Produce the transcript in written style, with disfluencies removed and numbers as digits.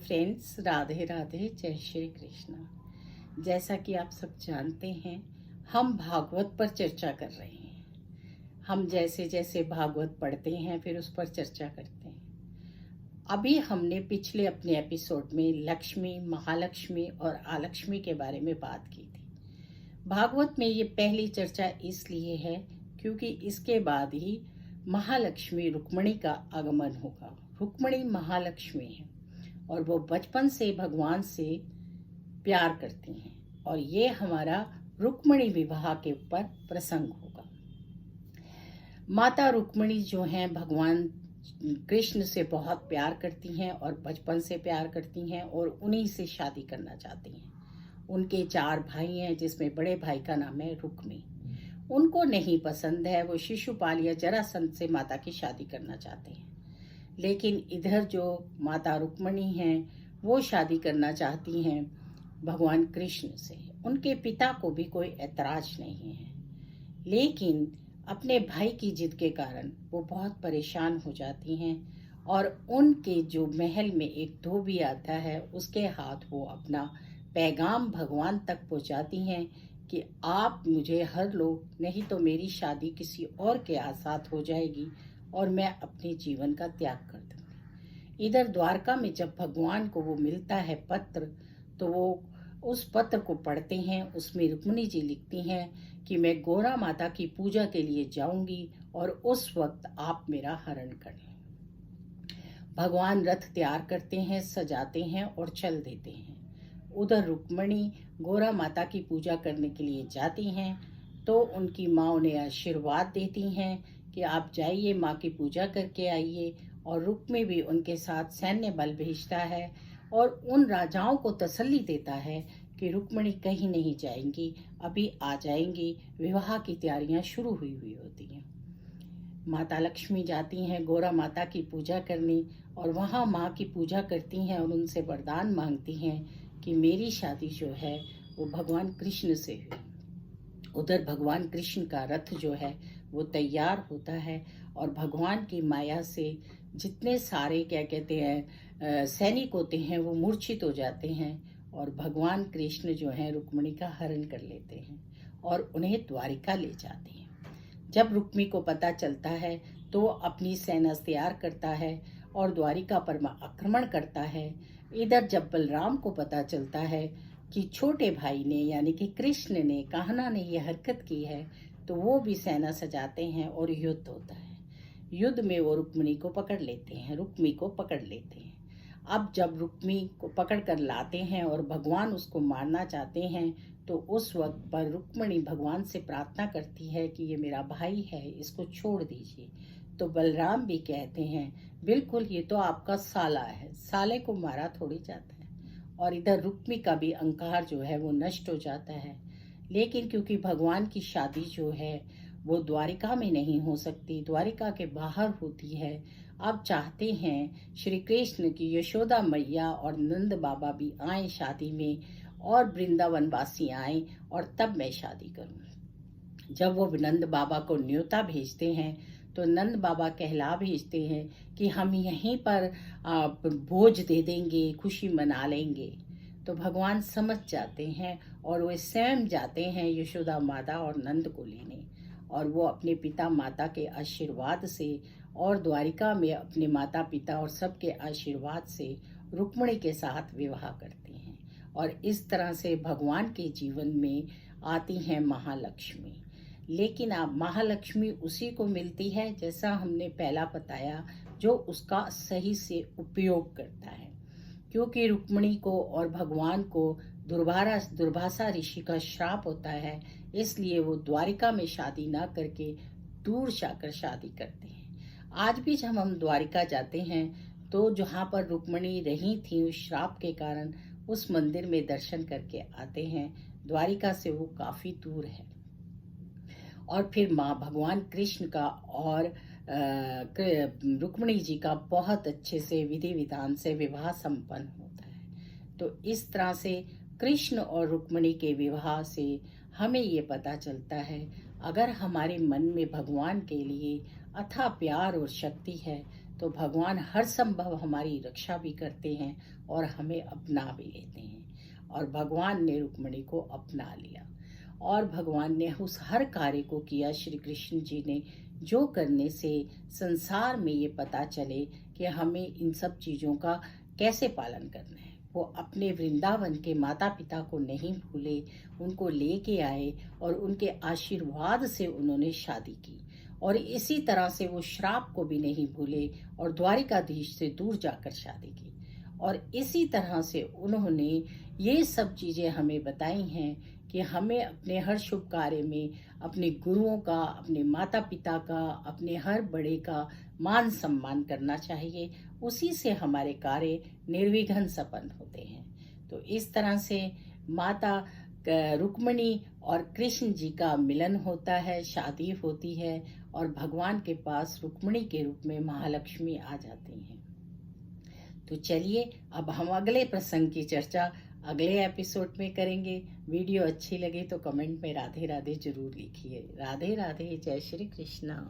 Friends, Radhe Radhe, जय श्री कृष्णा। जैसा कि आप सब जानते हैं, हम भागवत पर चर्चा कर रहे हैं। हम जैसे जैसे भागवत पढ़ते हैं फिर उस पर चर्चा करते हैं। अभी हमने पिछले अपने एपिसोड में लक्ष्मी, महालक्ष्मी और आलक्ष्मी के बारे में बात की थी। भागवत में ये पहली चर्चा इसलिए है क्योंकि इसके बाद ही महालक्ष्मी रुक्मिणी का आगमन होगा। रुक्मिणी महालक्ष्मी है और वो बचपन से भगवान से प्यार करती हैं और ये हमारा रुक्मिणी विवाह के ऊपर प्रसंग होगा। माता रुक्मिणी जो हैं भगवान कृष्ण से बहुत प्यार करती हैं और बचपन से प्यार करती हैं और उन्हीं से शादी करना चाहती हैं। उनके 4 भाई हैं जिसमें बड़े भाई का नाम है रुक्मी। उनको नहीं पसंद है, वो शिशुपाल या जरासंध से माता की शादी करना चाहते हैं। लेकिन इधर जो माता रुक्मिणी हैं वो शादी करना चाहती हैं भगवान कृष्ण से। उनके पिता को भी कोई ऐतराज नहीं है, लेकिन अपने भाई की जिद के कारण वो बहुत परेशान हो जाती हैं और उनके जो महल में एक धोबी आता है उसके हाथ वो अपना पैगाम भगवान तक पहुंचाती हैं कि आप मुझे हर लो, नहीं तो मेरी शादी किसी और के साथ हो जाएगी और मैं अपने जीवन का त्याग कर दूंगी। इधर द्वारका में जब भगवान को वो मिलता है पत्र, तो वो उस पत्र को पढ़ते हैं। उसमें रुक्मिणी जी लिखती हैं कि मैं गोरा माता की पूजा के लिए जाऊंगी और उस वक्त आप मेरा हरण करें। भगवान रथ तैयार करते हैं, सजाते हैं और चल देते हैं। उधर रुक्मिणी गोरा माता की पूजा करने के लिए जाती हैं तो उनकी माँ उन्हें आशीर्वाद देती हैं कि आप जाइए, माँ की पूजा करके आइए। और रुक्मी भी उनके साथ सैन्य बल भेजता है और उन राजाओं को तसल्ली देता है कि रुक्मिणी कहीं नहीं जाएंगी, अभी आ जाएंगी। विवाह की तैयारियां शुरू हुई होती हैं। माता लक्ष्मी जाती हैं गोरा माता की पूजा करने और वहाँ माँ की पूजा करती हैं और उनसे वरदान मांगती हैं कि मेरी शादी जो है वो भगवान कृष्ण से हुई। उधर भगवान कृष्ण का रथ जो है वो तैयार होता है और भगवान की माया से जितने सारे क्या कहते हैं सैनिक होते हैं वो मूर्छित हो जाते हैं और भगवान कृष्ण जो है रुक्मिणी का हरण कर लेते हैं और उन्हें द्वारिका ले जाते हैं। जब रुक्मी को पता चलता है तो वो अपनी सेना तैयार करता है और द्वारिका पर आक्रमण करता है। इधर जब बलराम को पता चलता है कि छोटे भाई ने यानी कि कृष्ण ने, कान्हा ने ये हरकत की है, तो वो भी सेना सजाते हैं और युद्ध होता है। युद्ध में वो रुक्मिणी को पकड़ लेते हैं, रुक्मी को पकड़ लेते हैं। अब जब रुक्मी को पकड़ कर लाते हैं और भगवान उसको मारना चाहते हैं तो उस वक्त पर रुक्मिणी भगवान से प्रार्थना करती है कि ये मेरा भाई है, इसको छोड़ दीजिए। तो बलराम भी कहते हैं बिल्कुल, ये तो आपका साला है, साले को मारा थोड़ी जाता है। और इधर रुक्मी का भी अहंकार जो है वो नष्ट हो जाता है। लेकिन क्योंकि भगवान की शादी जो है वो द्वारिका में नहीं हो सकती, द्वारिका के बाहर होती है। अब चाहते हैं श्री कृष्ण की यशोदा मैया और नंद बाबा भी आए शादी में और वृंदावन वासी आए और तब मैं शादी करूं। जब वो नंद बाबा को न्योता भेजते हैं तो नंद बाबा कहला भेजते हैं कि हम यहीं पर भोज दे देंगे, खुशी मना लेंगे। तो भगवान समझ जाते हैं और वे स्वयं जाते हैं यशोदा माता और नंद को लेने और वो अपने पिता माता के आशीर्वाद से और द्वारिका में अपने माता पिता और सबके आशीर्वाद से रुक्मिणी के साथ विवाह करते हैं। और इस तरह से भगवान के जीवन में आती हैं महालक्ष्मी। लेकिन अब महालक्ष्मी उसी को मिलती है, जैसा हमने पहला बताया, जो उसका सही से उपयोग करता है। क्योंकि रुक्मिणी को और भगवान को दुर्वासा ऋषि का श्राप होता है, इसलिए वो द्वारिका में शादी ना करके दूर जाकर शादी करते हैं। आज भी जब हम द्वारिका जाते हैं तो जहाँ पर रुक्मिणी रही थी उस श्राप के कारण, उस मंदिर में दर्शन करके आते हैं। द्वारिका से वो काफी दूर है। और फिर माँ भगवान कृष्ण का और रुक्मिणी जी का बहुत अच्छे से विधि विधान से विवाह संपन्न होता है। तो इस तरह से कृष्ण और रुक्मिणी के विवाह से हमें ये पता चलता है अगर हमारे मन में भगवान के लिए अथाह प्यार और शक्ति है तो भगवान हर संभव हमारी रक्षा भी करते हैं और हमें अपना भी लेते हैं। और भगवान ने रुक्मिणी को अपना लिया और भगवान ने उस हर कार्य को किया। श्री कृष्ण जी ने जो करने से संसार में ये पता चले कि हमें इन सब चीज़ों का कैसे पालन करना है। वो अपने वृंदावन के माता पिता को नहीं भूले, उनको लेके आए और उनके आशीर्वाद से उन्होंने शादी की। और इसी तरह से वो श्राप को भी नहीं भूले और द्वारिकाधीश से दूर जाकर शादी की। और इसी तरह से उन्होंने ये सब चीज़ें हमें बताई हैं कि हमें अपने हर शुभ कार्य में अपने गुरुओं का, अपने माता पिता का, अपने हर बड़े का मान सम्मान करना चाहिए। उसी से हमारे कार्य निर्विघ्न संपन्न होते हैं। तो इस तरह से माता रुक्मिणी और कृष्ण जी का मिलन होता है, शादी होती है और भगवान के पास रुक्मिणी के रूप में महालक्ष्मी आ जाती हैं। तो चलिए अब हम अगले प्रसंग की चर्चा अगले एपिसोड में करेंगे। वीडियो अच्छी लगे तो कमेंट में राधे राधे जरूर लिखिए। राधे राधे, जय श्री कृष्ण।